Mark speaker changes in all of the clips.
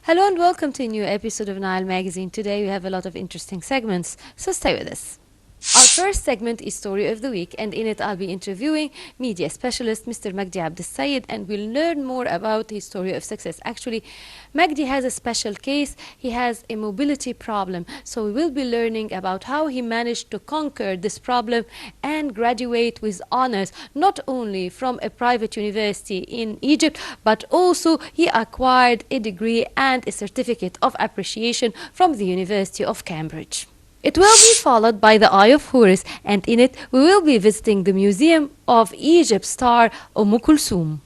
Speaker 1: Hello and welcome to a new episode of Nile Magazine. Today we have a lot of interesting segments, so stay with us. Our first segment is Story of the Week, and in it I'll be interviewing media specialist Mr. Magdi Abdel and we'll learn more about his story of success. Actually, Magdi has a special case. He has a mobility problem, so we will be learning about how he managed to conquer this problem and graduate with honors, not only from a private university in Egypt, but also he acquired a degree and a certificate of appreciation from the University of Cambridge. It will be followed by the Eye of Horus, and in it we will be visiting the Museum of Egypt star Kulthum.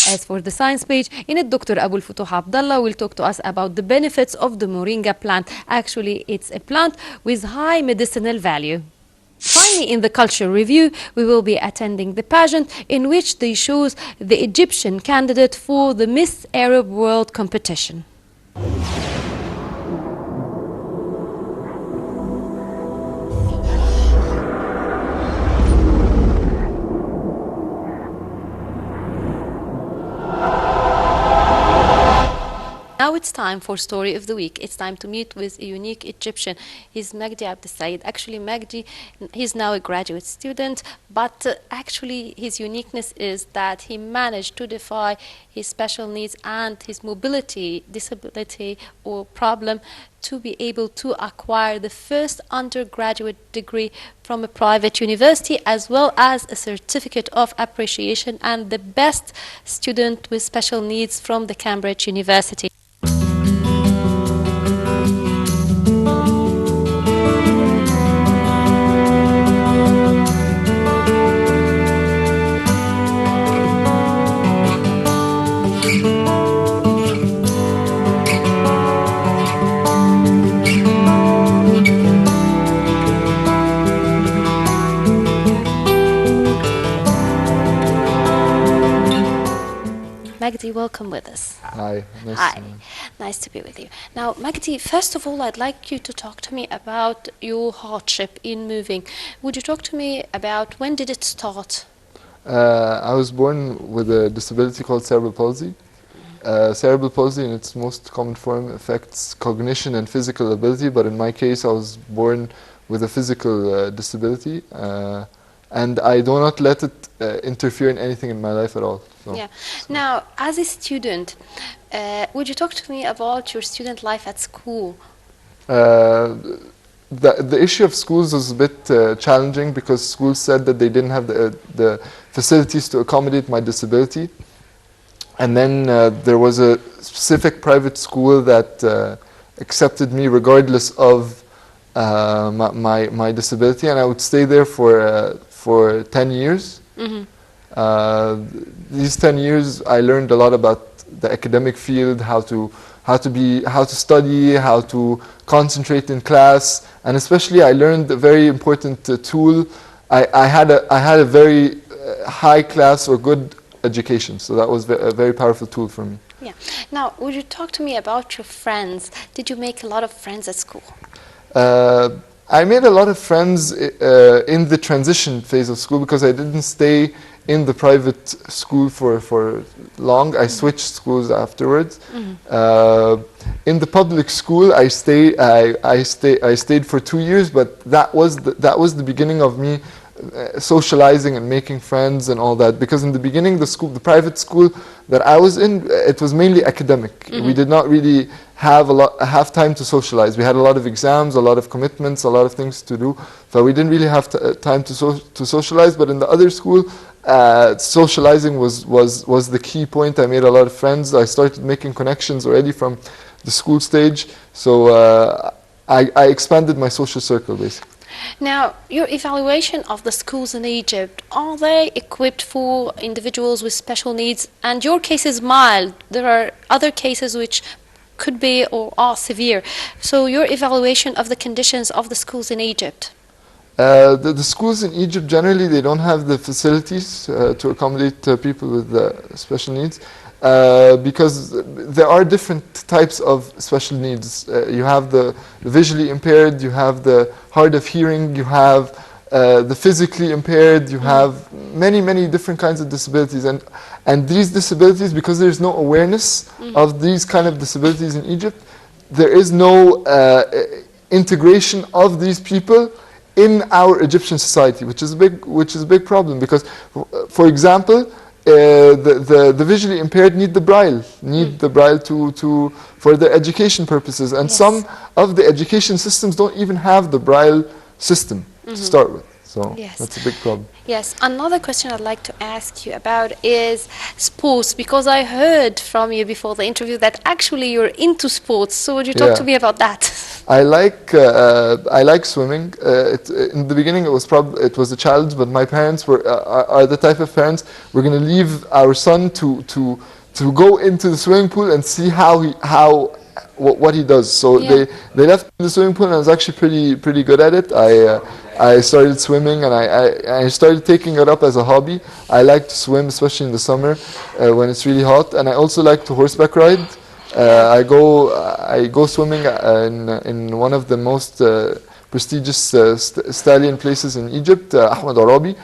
Speaker 1: As for the science page, in it Dr. Abu Futuh Abdullah will talk to us about the benefits of the moringa plant. Actually, it's a plant with high medicinal value. Finally, in the culture review, we will be attending the pageant in which they chose the Egyptian candidate for the Miss Arab World competition. Now it's time for Story of the Week. It's time to meet with a unique Egyptian. He's Magdi Abdel. Actually, Magdi, he's now a graduate student, but actually his uniqueness is that he managed to defy his special needs and his mobility, disability or problem to be able to acquire the first undergraduate degree from a private university, as well as a certificate of appreciation and the best student with special needs from the Cambridge University. Magdi, welcome with us.
Speaker 2: Hi.
Speaker 1: Nice to be with you. Now, Magdi, first of all, I'd like you to talk to me about your hardship in moving. Would you talk to me about when did it start?
Speaker 2: I was born with a disability called cerebral palsy. Cerebral palsy in its most common form affects cognition and physical ability, but in my case I was born with a physical disability, and I do not let it interfere in anything in my life at all.
Speaker 1: So. Now, as a student, would you talk to me about your student life at school?
Speaker 2: The issue of schools was a bit challenging because schools said that they didn't have the facilities to accommodate my disability. And then there was a specific private school that accepted me regardless of my disability, and I would stay there for 10 years.
Speaker 1: Mm-hmm.
Speaker 2: These 10 years I learned a lot about the academic field, how to study, how to concentrate in class, and especially I learned a very important tool. I had a very high class or good education, so that was a very powerful tool for me.
Speaker 1: Yeah. Now, would you talk to me about your friends? Did you make a lot of friends at school?
Speaker 2: I made a lot of friends in the transition phase of school because I didn't stay in the private school for long. I switched schools afterwards.
Speaker 1: Mm-hmm.
Speaker 2: In the public school, I stayed for 2 years, but that was the beginning of me socializing and making friends and all that. Because in the beginning, the private school that I was in, it was mainly academic. Mm-hmm. We did not really have time to socialize. We had a lot of exams, a lot of commitments, a lot of things to do, so we didn't really have time to socialize. But in the other school, socializing was the key point. I made a lot of friends. I started making connections already from the school stage, so I expanded my social circle basically.
Speaker 1: Now, your evaluation of the schools in Egypt, are they equipped for individuals with special needs? And your case is mild. There are other cases which could be or are severe. So your evaluation of the conditions of the schools in Egypt?
Speaker 2: The schools in Egypt, generally, they don't have the facilities to accommodate people with special needs. Because there are different types of special needs. You have the visually impaired, you have the hard of hearing, you have the physically impaired, you have many different kinds of disabilities, and these disabilities, because there's no awareness of these kind of disabilities in Egypt, there is no integration of these people in our Egyptian society, which is a big problem, because, for example, the visually impaired need the braille, for their education purposes, and some of the education systems don't even have the braille system to start with. So that's a big problem.
Speaker 3: Yes, another question I'd like to ask you about is sports, because I heard from you before the interview that actually you're into sports. So would you talk to me about that?
Speaker 2: I like swimming. In the beginning, it was a challenge, but my parents are the type of parents, we're going to leave our son to go into the swimming pool and see what he does. So they left in the swimming pool, and I was actually pretty good at it. I started swimming, and I started taking it up as a hobby. I like to swim, especially in the summer when it's really hot, and I also like to horseback ride. I go swimming in one of the most prestigious stallion places in Egypt, Ahmed Arabi,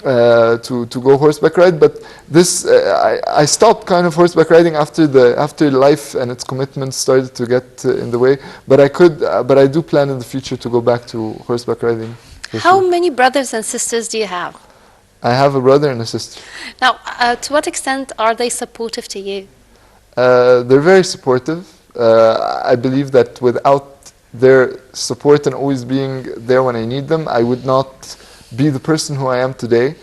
Speaker 2: to go horseback ride. But this I stopped kind of horseback riding after life and its commitments started to get in the way. But I do plan in the future to go back to horseback riding.
Speaker 3: How many brothers and sisters do you have?
Speaker 2: I have a brother and a sister.
Speaker 3: Now, to what extent are they supportive to you?
Speaker 2: They're very supportive. I believe that without their support and always being there when I need them, I would not be the person who I am today.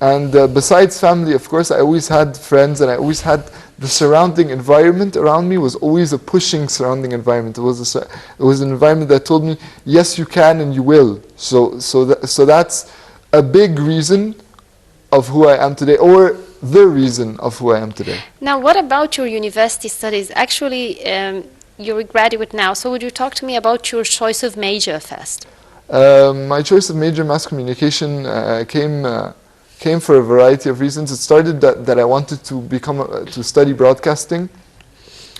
Speaker 2: And besides family, of course, I always had friends, and I always had the surrounding environment around me was always a pushing surrounding environment. It was an environment that told me, yes, you can and you will. So that's a big reason of who I am today, or the reason of who I am today.
Speaker 3: Now, what about your university studies? Actually, you're a graduate now, so would you talk to me about your choice of major first?
Speaker 2: My choice of major, mass communication, came for a variety of reasons. It started that I wanted to study broadcasting,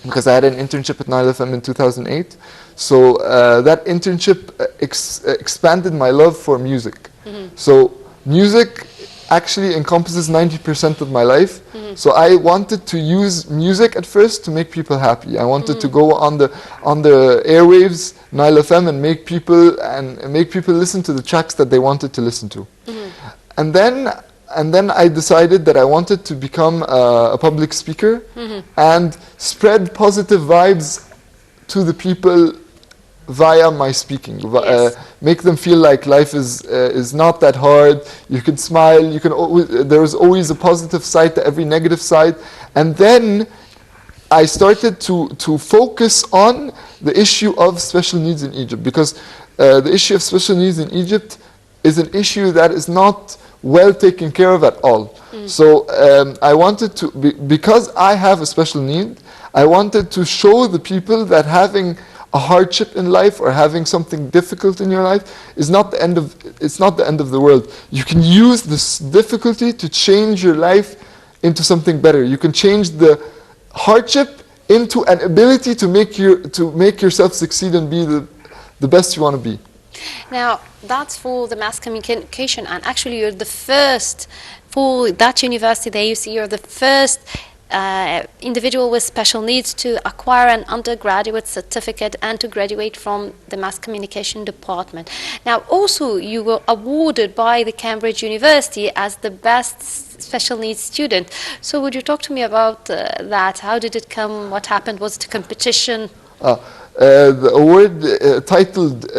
Speaker 2: because I had an internship at Nile FM in 2008. So that internship expanded my love for music. So music actually encompasses 90% of my life. So I wanted to use music at first to make people happy. I wanted to go on the airwaves, Nile FM, and make people listen to the tracks that they wanted to listen to. And then I decided that I wanted to become a public speaker and spread positive vibes to the people via my speaking. Make them feel like life is not that hard. You can smile. There is always a positive side to every negative side. And then I started to focus on the issue of special needs in Egypt, because the issue of special needs in Egypt is an issue that is not well taken care of at all. So I wanted to, because I have a special need, I wanted to show the people that having a hardship in life or having something difficult in your life is not the end of the world. You can use this difficulty to change your life into something better. You can change the hardship into an ability to make yourself succeed and be the best you want to be.
Speaker 3: Now, that's for the mass communication, and actually you're the first, for that university there, you see, you're the first individual with special needs to acquire an undergraduate certificate and to graduate from the mass communication department. Now, also you were awarded by the Cambridge University as the best special needs student. So would you talk to me about that? How did it come? What happened? Was it a competition?
Speaker 2: The award titled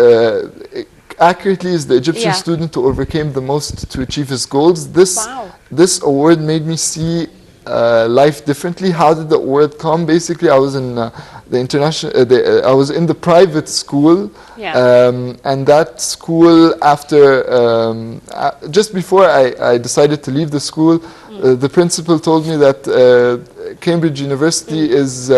Speaker 2: accurately is the Egyptian student who overcame the most to achieve his goals. This award made me see life differently. How did the award come? Basically, I was in I was in the private school, and that school, after just before I decided to leave the school, the principal told me that Cambridge University is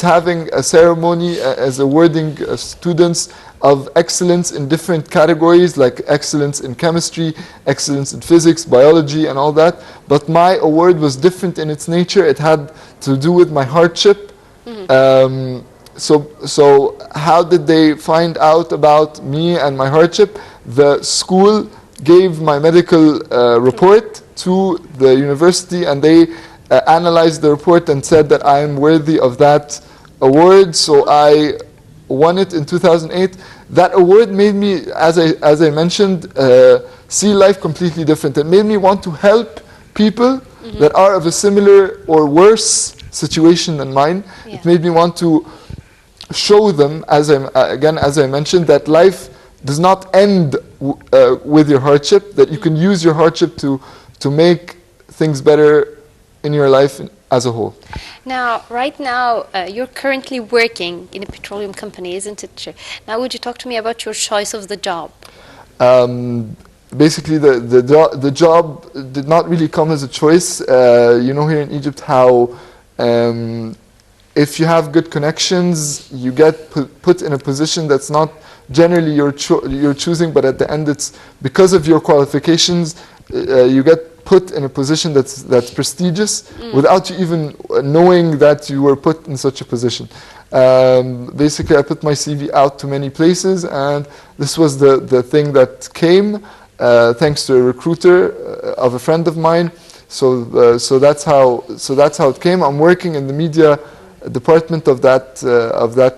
Speaker 2: having a ceremony as awarding students of excellence in different categories, like excellence in chemistry, excellence in physics, biology, and all that. But my award was different in its nature. It had to do with my hardship. So how did they find out about me and my hardship? the school gave my medical report to the university, and they analyzed the report and said that I am worthy of that award. So I won it in 2008. That award made me, as I mentioned, see life completely different. It made me want to help people that are of a similar or worse situation than mine.
Speaker 3: Yeah.
Speaker 2: It made me want to show them, as I mentioned, that life does not end with your hardship, that you can use your hardship to make things better in your life as a whole.
Speaker 3: Now, right now, you're currently working in a petroleum company, isn't it true? Now, would you talk to me about your choice of the job?
Speaker 2: Basically, the job did not really come as a choice. You know, here in Egypt, how if you have good connections, you get put in a position that's not generally you're choosing, but at the end, it's because of your qualifications, you get put in a position that's prestigious without you even knowing that you were put in such a position. Basically, I put my CV out to many places, and this was the thing that came thanks to a recruiter of a friend of mine. So that's how it came. I'm working in the media department of that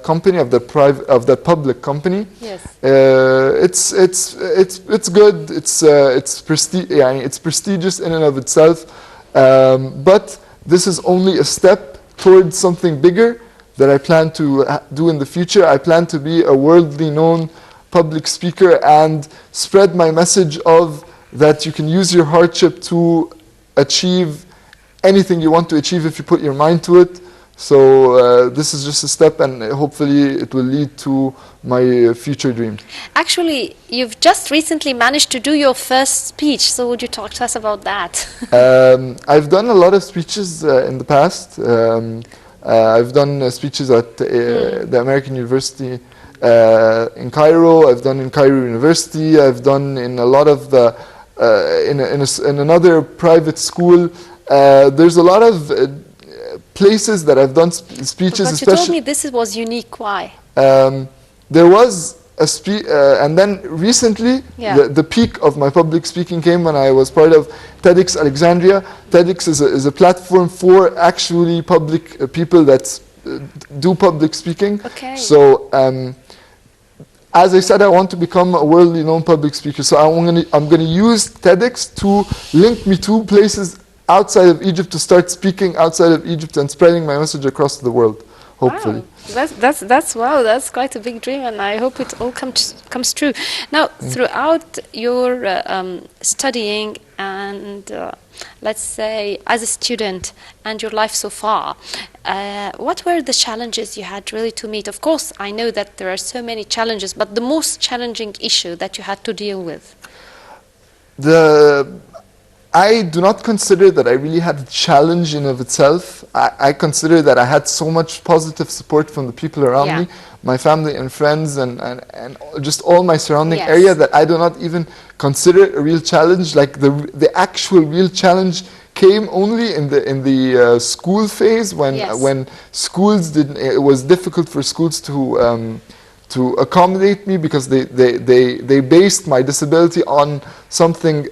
Speaker 2: company, of the public company.
Speaker 3: Yes.
Speaker 2: It's good. It's prestigious in and of itself. But this is only a step towards something bigger that I plan to do in the future. I plan to be a worldly known public speaker and spread my message of that you can use your hardship to achieve anything you want to achieve if you put your mind to it. So this is just a step, and hopefully it will lead to my future dream.
Speaker 3: Actually, you've just recently managed to do your first speech, so would you talk to us about that?
Speaker 2: I've done a lot of speeches in the past. I've done speeches at the American University in Cairo. I've done in Cairo University. I've done in a lot of the in another private school. There's a lot of places that I've done speeches.
Speaker 3: But you told me this was unique. Why?
Speaker 2: There was a speech, and then recently, the peak of my public speaking came when I was part of TEDx Alexandria. TEDx is a platform for actually public people that do public speaking.
Speaker 3: Okay.
Speaker 2: So, as I said, I want to become a worldly known public speaker. So I'm gonna use TEDx to link me to places outside of Egypt, to start speaking outside of Egypt and spreading my message across the world, hopefully.
Speaker 3: Wow. That's quite a big dream, and I hope it all comes true. Now, throughout your studying and let's say as a student and your life so far, what were the challenges you had really to meet? Of course, I know that there are so many challenges, but the most challenging issue that you had to deal with?
Speaker 2: I do not consider that I really had a challenge in of itself. I consider that I had so much positive support from the people around me, my family and friends, and just all my surrounding area, that I do not even consider a real challenge. Like the actual real challenge came only in the school phase, when schools didn't. It was difficult for schools to accommodate me, because they based my disability on something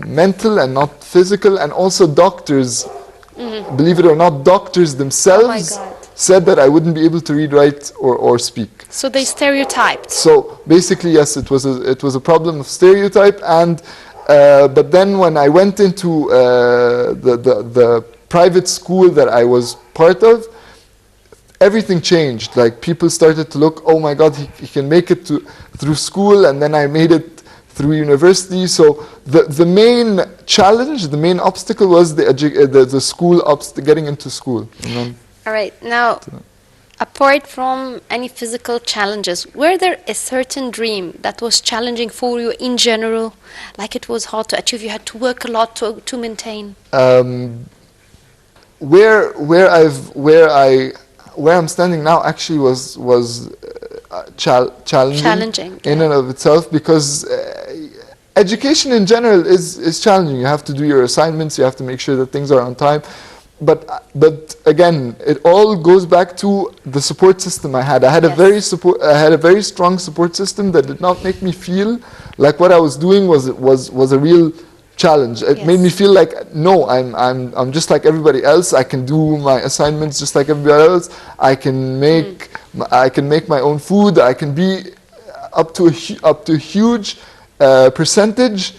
Speaker 2: mental and not physical. And also doctors, believe it or not, doctors themselves said that I wouldn't be able to read, write, or speak.
Speaker 3: So they stereotyped.
Speaker 2: So basically, yes, it was a problem of stereotype. And but then when I went into the private school that I was part of, everything changed. Like, people started to look, oh my God, he can make it through school, and then I made it through university. So the main challenge, the main obstacle was the school getting into school.
Speaker 3: All right. Now, apart from any physical challenges, were there a certain dream that was challenging for you in general? Like, it was hard to achieve, you had to work a lot to maintain?
Speaker 2: Where I'm standing now actually was challenging in and of itself, because education in general is challenging. You have to do your assignments, you have to make sure that things are on time. but again, it all goes back to the support system I had. I had a very strong support system that did not make me feel like what I was doing was a real challenge. It made me feel like, no, I'm just like everybody else. I can do my assignments just like everybody else. I can make my own food. I can be up to a huge percentage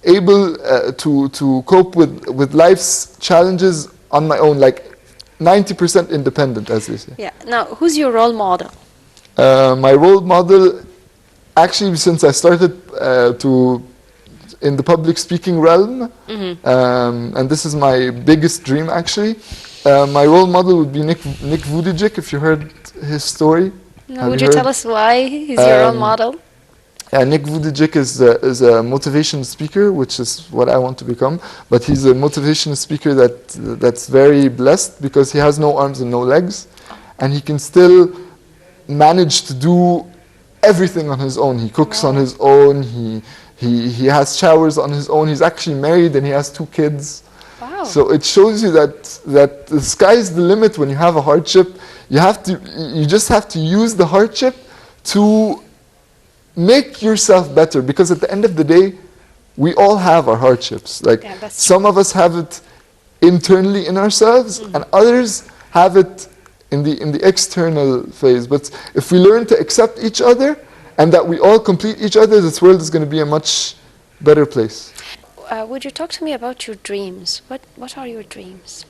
Speaker 2: able to cope with life's challenges on my own, like 90% independent, as they say.
Speaker 3: Yeah. Now, who's your role model?
Speaker 2: My role model, actually, since I started in the public speaking realm, and this is my biggest dream, actually. My role model would be Nick Vujicic, if you heard his story.
Speaker 3: No, would you tell us why he's your role model?
Speaker 2: Nick Vujicic is a motivational speaker, which is what I want to become. But he's a motivational speaker that's very blessed because he has no arms and no legs, and he can still manage to do everything on his own. He cooks on his own. He has showers on his own. He's actually married and he has 2 kids.
Speaker 3: Wow.
Speaker 2: So it shows you that the sky's the limit when you have a hardship. You just have to use the hardship to make yourself better, because at the end of the day, we all have our hardships. Like, some of us have it internally in ourselves, and others have it in the external phase. But if we learn to accept each other and that we all complete each other, this world is going to be a much better place.
Speaker 3: Would you talk to me about your dreams? What are your dreams?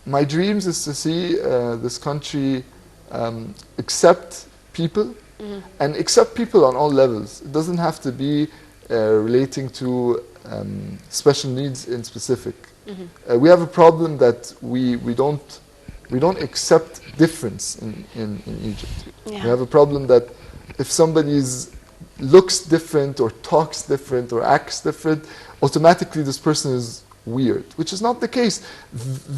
Speaker 2: My dreams is to see this country accept people, and accept people on all levels. It doesn't have to be relating to special needs in specific. We have a problem that we don't accept difference in Egypt.
Speaker 3: Yeah.
Speaker 2: We have a problem that if somebody looks different or talks different or acts different, automatically this person is weird, which is not the case.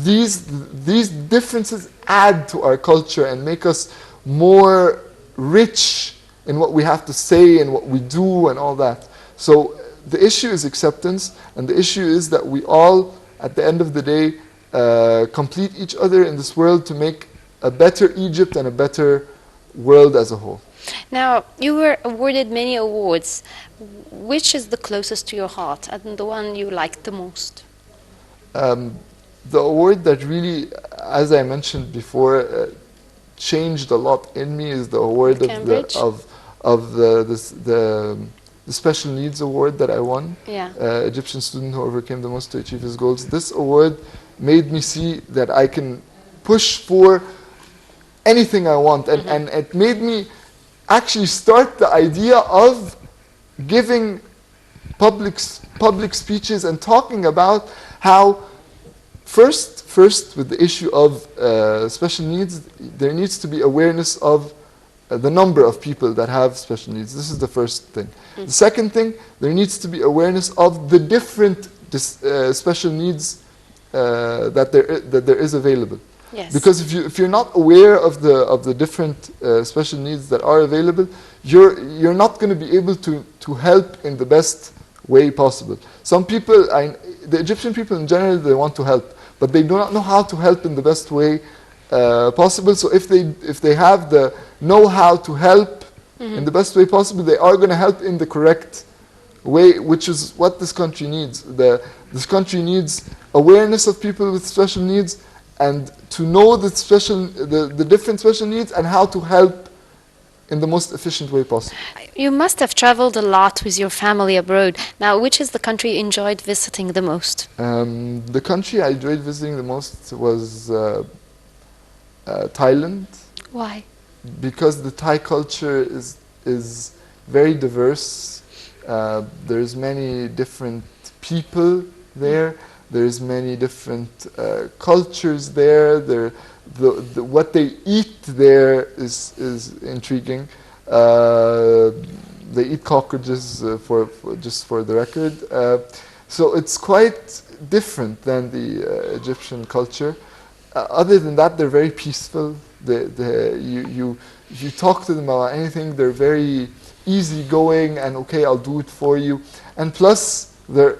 Speaker 2: These differences add to our culture and make us more rich in what we have to say and what we do and all that. So the issue is acceptance, and the issue is that we all, at the end of the day, complete each other in this world to make a better Egypt and a better world as a whole.
Speaker 3: Now, you were awarded many awards. Which is the closest to your heart and the one you liked the most?
Speaker 2: The award that really, as I mentioned before, changed a lot in me is the award of the Special Needs Award that I won.
Speaker 3: Yeah.
Speaker 2: Egyptian student who overcame the most to achieve his goals. This award made me see that I can push for anything I want, and it made me actually start the idea of giving public speeches and talking about how first with the issue of special needs, there needs to be awareness of the number of people that have special needs. This is the first thing. The second thing, there needs to be awareness of the different special needs that there is available.
Speaker 3: Yes.
Speaker 2: Because if you're not aware of the different special needs that are available, you're not going to be able to help in the best way possible. Some people, the Egyptian people in general, they want to help, but they do not know how to help in the best way possible. So if they have the know-how to help in the best way possible, they are going to help in the correct way, which is what this country needs. This country needs awareness of people with special needs, and to know the different special needs and how to help in the most efficient way possible.
Speaker 3: You must have traveled a lot with your family abroad. Now, which is the country you enjoyed visiting the most?
Speaker 2: The country I enjoyed visiting the most was Thailand.
Speaker 3: Why?
Speaker 2: Because the Thai culture is very diverse. There's many different people there. There's many different cultures there. What they eat there is intriguing. They eat cockroaches just for the record. So it's quite different than the Egyptian culture. Other than that, they're very peaceful. You talk to them about anything, they're very easygoing and okay, I'll do it for you. And plus, they're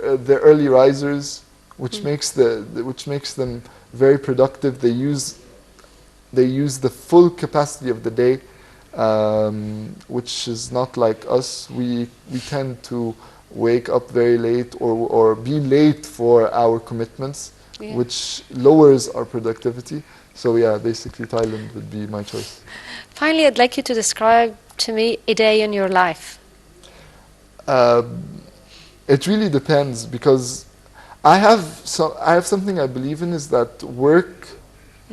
Speaker 2: early risers, which makes them very productive. They use the full capacity of the day, which is not like us. We tend to wake up very late or be late for our commitments, which lowers our productivity. So yeah, basically Thailand would be my choice.
Speaker 3: Finally, I'd like you to describe to me a day in your life.
Speaker 2: It really depends, because I have something I believe in, is that work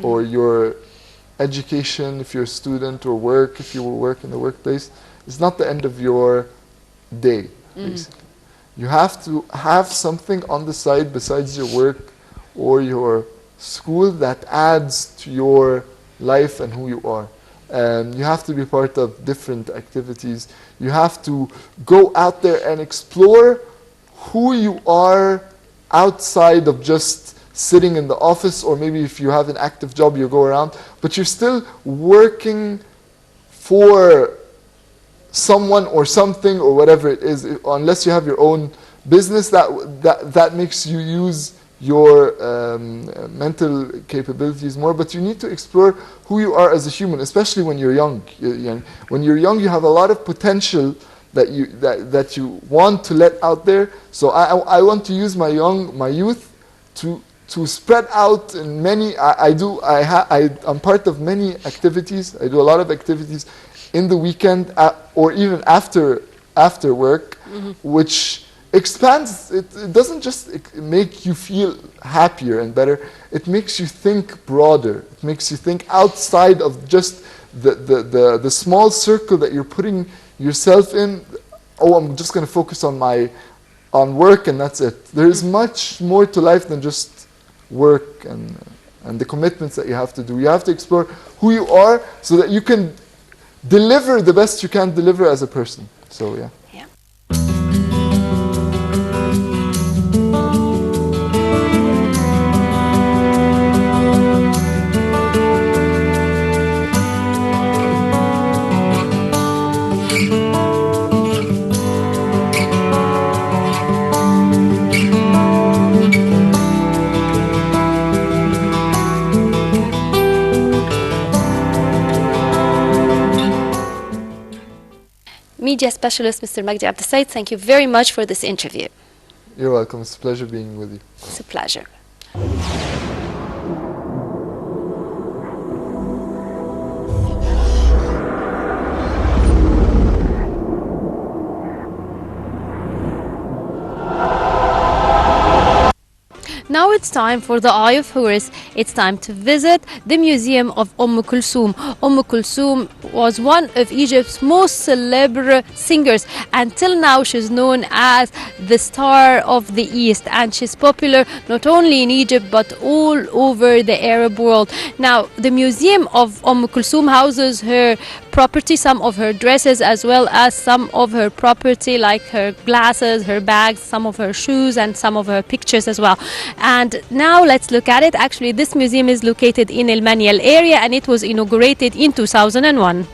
Speaker 2: or your education, if you're a student, or work, if you work in the workplace, is not the end of your day, basically. You have to have something on the side besides your work or your school that adds to your life and who you are. You have to be part of different activities. You have to go out there and explore who you are outside of just sitting in the office, or maybe if you have an active job, you go around, but you're still working for someone or something or whatever it is. Unless you have your own business, that makes you use your mental capabilities more. But you need to explore who you are as a human, especially when you're young. When you're young, you have a lot of potential that you want to let out there. So I want to use my youth to spread out in many. I'm part of many activities. I do a lot of activities in the weekend or even after work, which expands. It doesn't just make you feel happier and better. It makes you think broader. It makes you think outside of just the small circle that you're putting yourself in. Oh, I'm just going to focus on work and that's it. There is much more to life than just work and the commitments that you have to do. You have to explore who you are so that you can deliver the best you can deliver as a person. So yeah.
Speaker 3: Media specialist Mr. Magdi Abdessaid, thank you very much for this interview.
Speaker 2: You're welcome. It's a pleasure being with you.
Speaker 3: It's a pleasure. Now it's time for the Eye of Horus. It's time to visit the Museum of Kulthum. Kulthum was one of Egypt's most celebrated singers. Until now, she's known as the Star of the East, and she's popular not only in Egypt but all over the Arab world. Now, the Museum of Kulthum houses her property, some of her dresses, as well as some of her property like her glasses, her bags, some of her shoes, and some of her pictures as well. And now let's look at it. Actually, this museum is located in El Manial area, and it was inaugurated in 2001.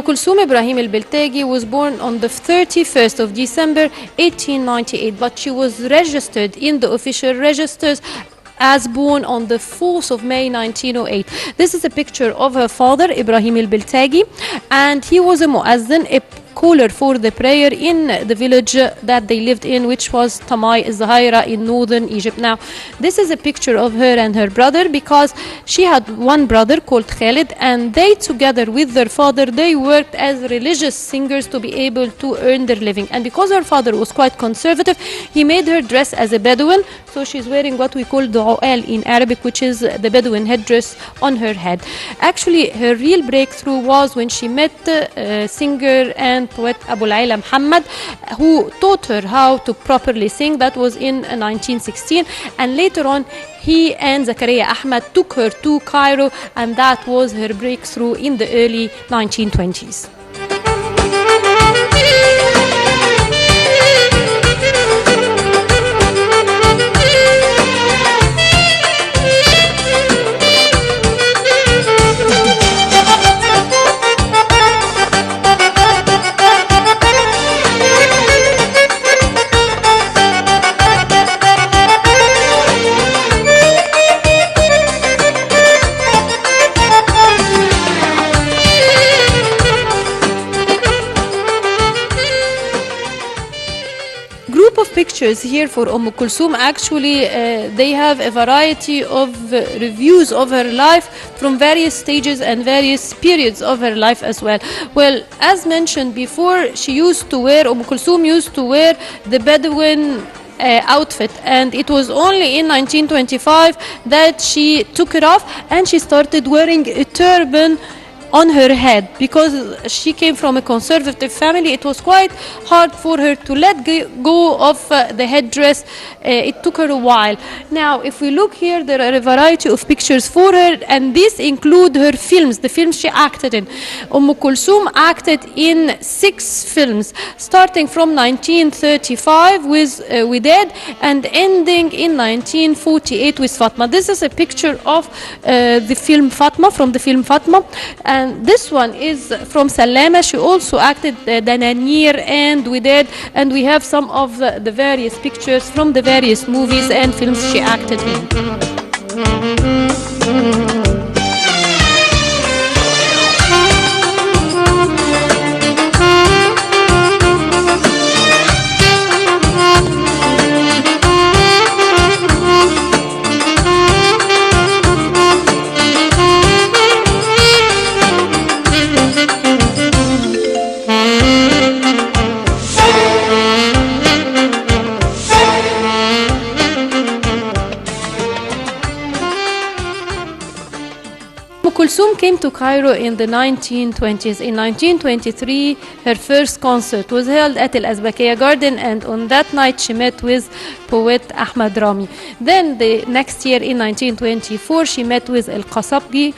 Speaker 3: Kulthum Ibrahim al-Biltagi was born on the 31st of December 1898, but she was registered in the official registers as born on the 4th of May 1908. This is a picture of her father, Ibrahim al-Biltagi, and he was a muazzin, a caller for the prayer in the village that they lived in, which was Tamai al-Zahira in northern Egypt. Now, this is a picture of her and her brother, because she had one brother called Khalid, and they together with their father, they worked as religious singers to be able to earn their living. And because her father was quite conservative, he made her dress as a Bedouin, so she's wearing what we call du'al in Arabic, which is the Bedouin headdress on her head. Actually, her real breakthrough was when she met singer and
Speaker 4: and poet Abu Layla Muhammad, who taught her how to properly sing. That was in 1916, and later on he and Zakaria Ahmed took her to Cairo, and that was her breakthrough in the early 1920s. Pictures here for Kulthum. Actually, they have a variety of reviews of her life from various stages and various periods of her life as well. Well, as mentioned before, she used to wear, Kulthum used to wear the Bedouin outfit, and it was only in 1925 that she took it off and she started wearing a turban on her head. Because she came from a conservative family, it was quite hard for her to let go of the headdress. It took her a while. Now, if we look here, there are a variety of pictures for her, and these include her films, the films she acted in. Kulthum acted in 6 films, starting from 1935 with Wadad and ending in 1948 with Fatma. This is a picture of the film Fatma, from the film Fatma. And this one is from Salama. She also acted Dananir and Wadad, and we have some of the various pictures from the various movies and films she acted in. Kulthum came to Cairo in the 1920s. In 1923, her first concert was held at Al Azbakiya Garden, and on that night she met with poet Ahmad Rami. Then the next year, in 1924, she met with Al Qasabgi.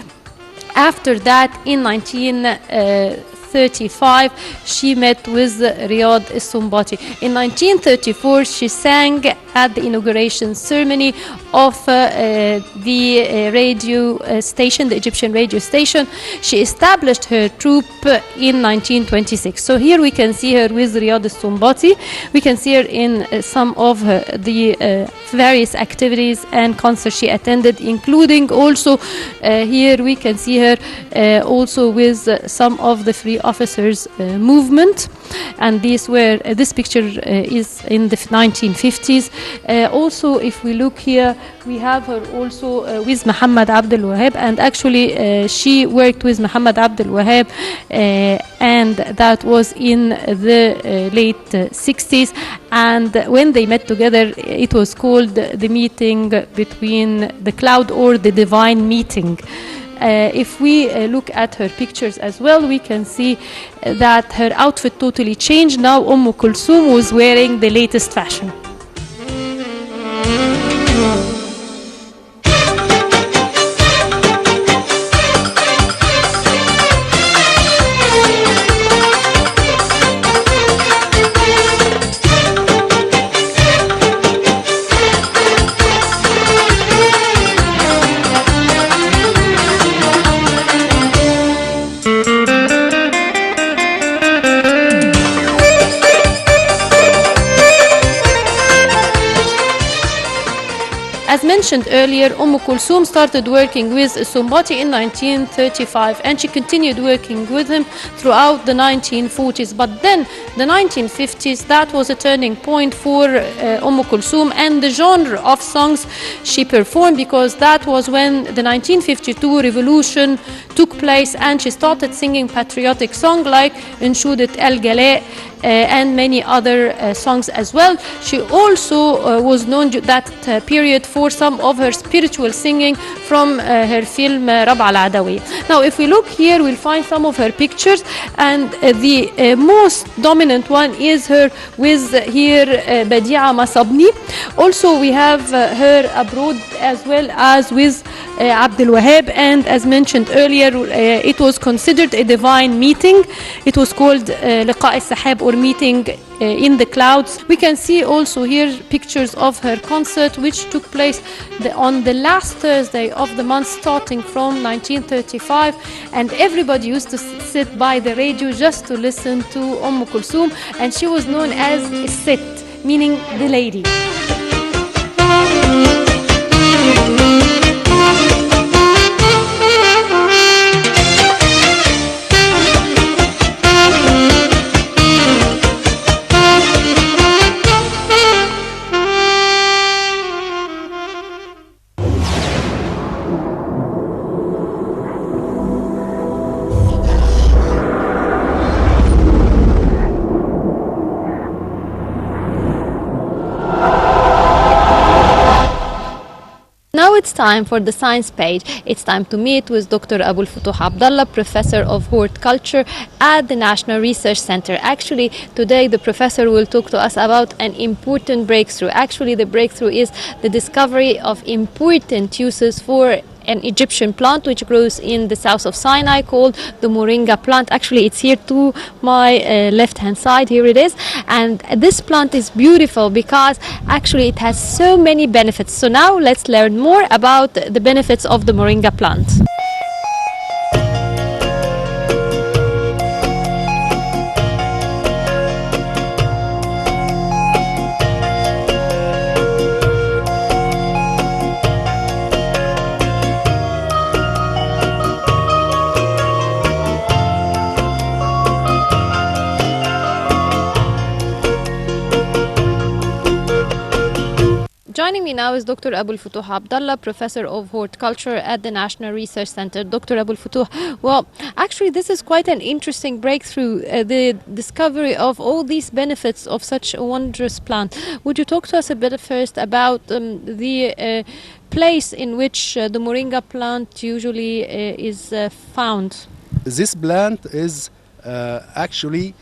Speaker 4: After that, in 1935, she met with Riyad As-Sumbati. In 1934, she sang at the inauguration ceremony of the radio station, the Egyptian radio station. She established her troupe in 1926. So here we can see her with Riyad As-Sumbati. We can see her in some of the various activities and concerts she attended, including also here we can see her also with some of the Free Officers movement. And this picture is in the 1950s. Also, if we look here, we have her also with Muhammad Abdul Wahab, and actually she worked with Muhammad Abdul Wahab, and that was in the late 60s. And when they met together, it was called the meeting between the cloud, or the divine meeting. If we look at her pictures as well, we can see that her outfit totally changed. Now Kulthum was wearing the latest fashion. As mentioned earlier, Kulthum started working with Sumbati in 1935, and she continued working with him throughout the 1940s. But then the 1950s, that was a turning point for Kulthum and the genre of songs she performed, because that was when the 1952 revolution took place, and she started singing patriotic songs like Inshudat Al Gala, and many other songs as well. She also was known that period for some of her spiritual singing from her film اربع العدوية. Now if we look here we'll find some of her pictures, and the most dominant one is her with here Badi'a Masabni. Also we have her abroad as well as with Abdul Wahab, and as mentioned earlier it was considered a divine meeting. It was called لقاء السحاب, or meeting in the clouds. We can see also here pictures of her concert which took place on the last Thursday of the month starting from 1935, and everybody used to sit by the radio just to listen to Kulthum, and she was known as Sit, meaning the lady.
Speaker 1: Now it's time for the science page. It's time to meet with Dr. Abul Futuh Abdullah, Professor of Horticulture at the National Research Center. Actually, today the professor will talk to us about an important breakthrough. Actually, the breakthrough is the discovery of important uses for an Egyptian plant which grows in the south of Sinai called the moringa plant. Actually, it's here to my left hand side. Here it is. And this plant is beautiful because actually it has so many benefits. So now let's learn more about the benefits of the moringa plant. Joining me now is Dr. Abul Futuh Abdullah, Professor of Horticulture at the National Research Center. Dr. Abul Futuh, well, actually this is quite an interesting breakthrough, the discovery of all these benefits of such a wondrous plant. Would you talk to us a bit first about the place in which the moringa plant usually is found?
Speaker 5: This plant is actually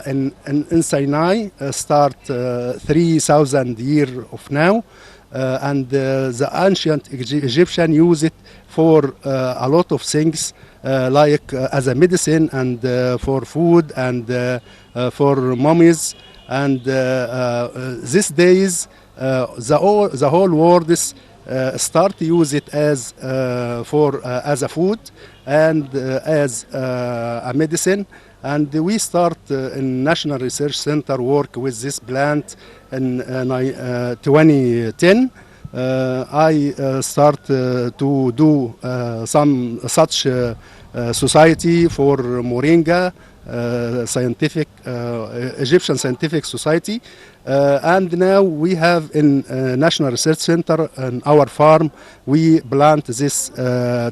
Speaker 5: in Sinai start 3,000 years of now, and the ancient Egyptian use it for a lot of things, like as a medicine and for food and for mummies, and these days the whole world is start to use it as as a food and as a medicine. And we start in National Research Center work with this plant in 2010. I start to do some such society for moringa, scientific Egyptian Scientific Society, and now we have in National Research Center in our farm we plant this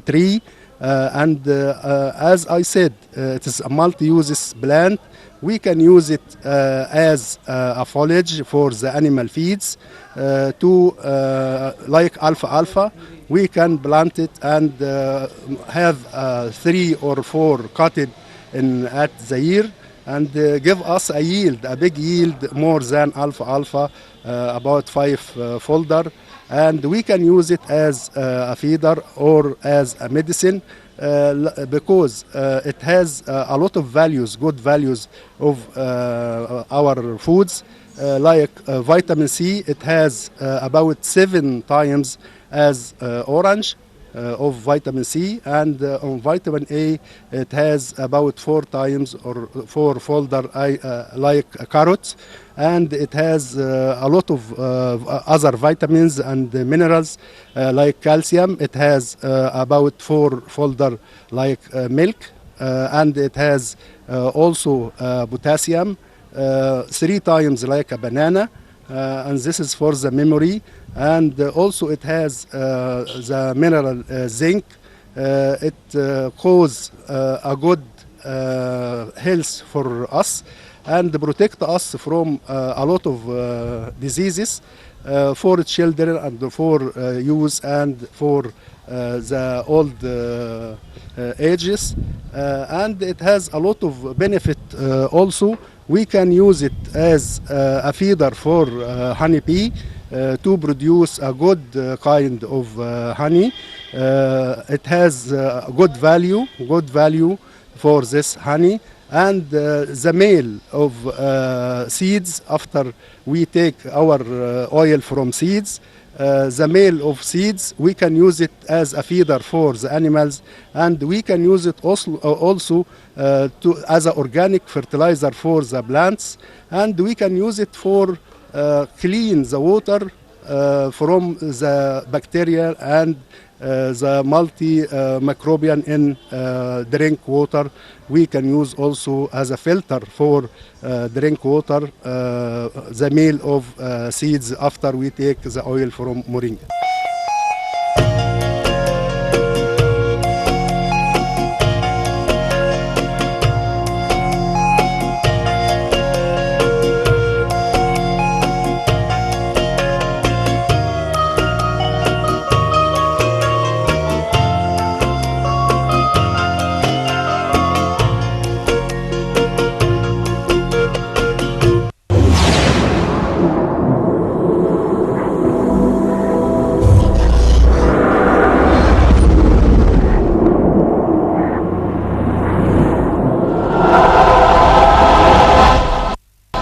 Speaker 5: tree. As I said, it is a multi-uses plant. We can use it as a foliage for the animal feeds to like alfalfa. We can plant it and have 3 or 4 cutted at the year and give us a yield, a big yield, more than alfalfa, about 5 folder. And we can use it as a feeder or as a medicine because it has a lot of values, good values of our foods, like vitamin C. It has about 7 times as orange of vitamin C, and on vitamin A it has about 4 times or 4 folder like carrots, and it has a lot of other vitamins and minerals like calcium. It has about 4 folder like milk, and it has also potassium 3 times like a banana, and this is for the memory. And also it has the mineral zinc. It causes a good health for us. and protect us from a lot of diseases for children and for youth and for the old ages, and it has a lot of benefit also. We can use it as a feeder for honeybee to produce a good kind of honey. It has good value for this honey, and the male of seeds, after we take our oil from seeds, the male of seeds, we can use it as a feeder for the animals, and we can use it also as an organic fertilizer for the plants, and we can use it for clean the water from the bacteria and the multi-microbian in drink water. We can use also as a filter for drink water the meal of seeds after we take the oil from moringa.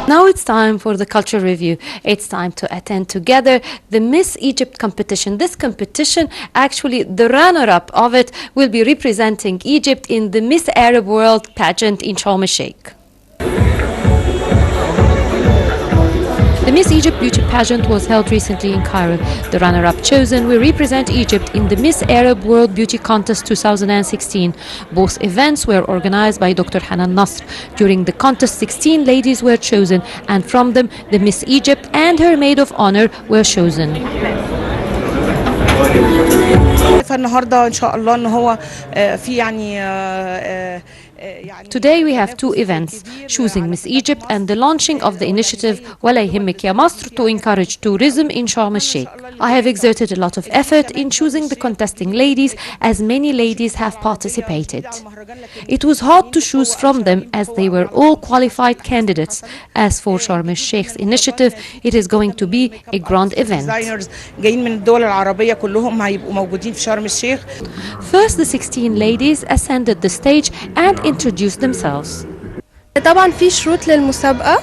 Speaker 1: Now it's time for the culture review. It's time to attend together the Miss Egypt competition. This competition, actually the runner-up of it, will be representing Egypt in the Miss Arab World pageant in Sharm el-Sheikh. The Miss Egypt beauty pageant was held recently in Cairo. The runner-up chosen will represent Egypt in the Miss Arab World Beauty Contest 2016. Both events were organized by Dr. Hanan Nasr. During the contest, 16 ladies were chosen, and from them, the Miss Egypt and her maid of honor were chosen.
Speaker 6: فالنهارده إن شاء الله إن هو في يعني
Speaker 1: Today we have two events, choosing Miss Egypt and the launching of the initiative ولا يهمك يا مصر to encourage tourism in Sharm el-Sheikh. I have exerted a lot of effort in choosing the contesting ladies, as many ladies have participated. It was hard to choose from them as they were all qualified candidates. As for Sharm el-Sheikh's initiative, it is going to be a grand event.
Speaker 6: جايين من الدول العربية كلهم هيبقوا موجودين في شرم الشيخ.
Speaker 1: First, the 16 ladies ascended the stage and introduced themselves.
Speaker 7: طبعا في شروط للمسابقة.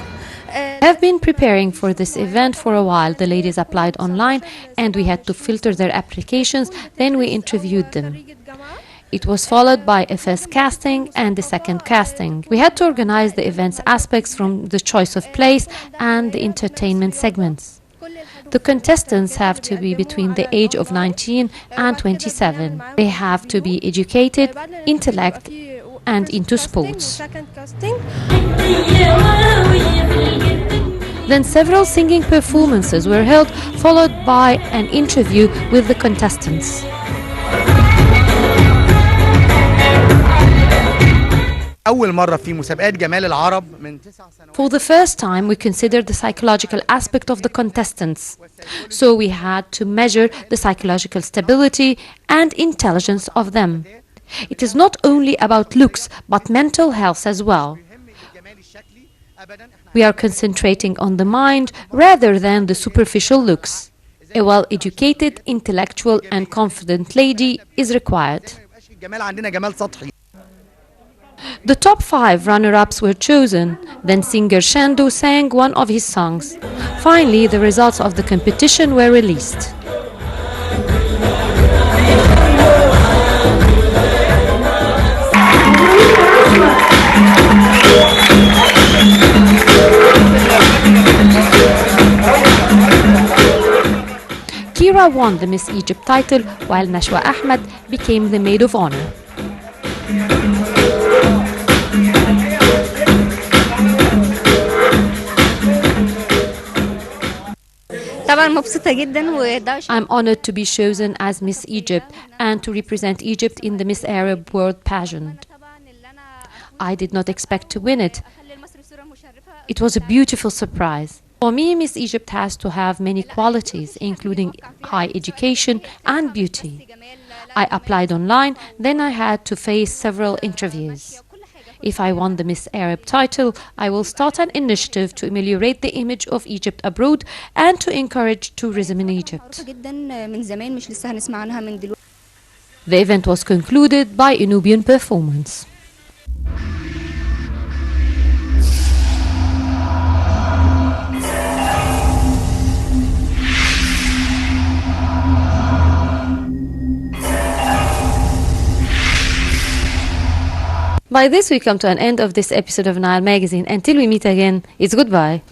Speaker 1: Have been preparing for this event for a while. The ladies applied online and we had to filter their applications, then we interviewed them. It was followed by a first casting and a second casting. We had to organize the event's aspects from the choice of place and the entertainment segments. The contestants have to be between the age of 19 and 27. They have to be educated, intellect, and into sports. Then several singing performances were held, followed by an interview with the contestants.
Speaker 8: أول مرة في مسابقات جمال العرب من 9 سنوات.
Speaker 1: For the first time, we considered the psychological aspect of the contestants. So we had to measure the psychological stability and intelligence of them. It is not only about looks, but mental health as well. We are concentrating on the mind rather than the superficial looks. A well-educated, intellectual and confident lady is required.
Speaker 8: الجمال عندنا جمال سطحي.
Speaker 1: The top 5 runner-ups were chosen. Then singer Shando sang one of his songs. Finally, the results of the competition were released. Kira won the Miss Egypt title, while Nashwa Ahmed became the maid of honor.
Speaker 7: طبعا مبسوطة جدا وده
Speaker 1: I'm honored to be chosen as Miss Egypt and to represent Egypt in the Miss Arab World pageant. I did not expect to win it, It was a beautiful surprise. For me, Miss Egypt has to have many qualities, including high education and beauty. I applied online, then I had to face several interviews. If I won the Miss Arab title, I will start an initiative to ameliorate the image of Egypt abroad and to encourage tourism in Egypt. The event was concluded by a Nubian performance. By this, we come to an end of this episode of Nile Magazine. Until we meet again, it's goodbye.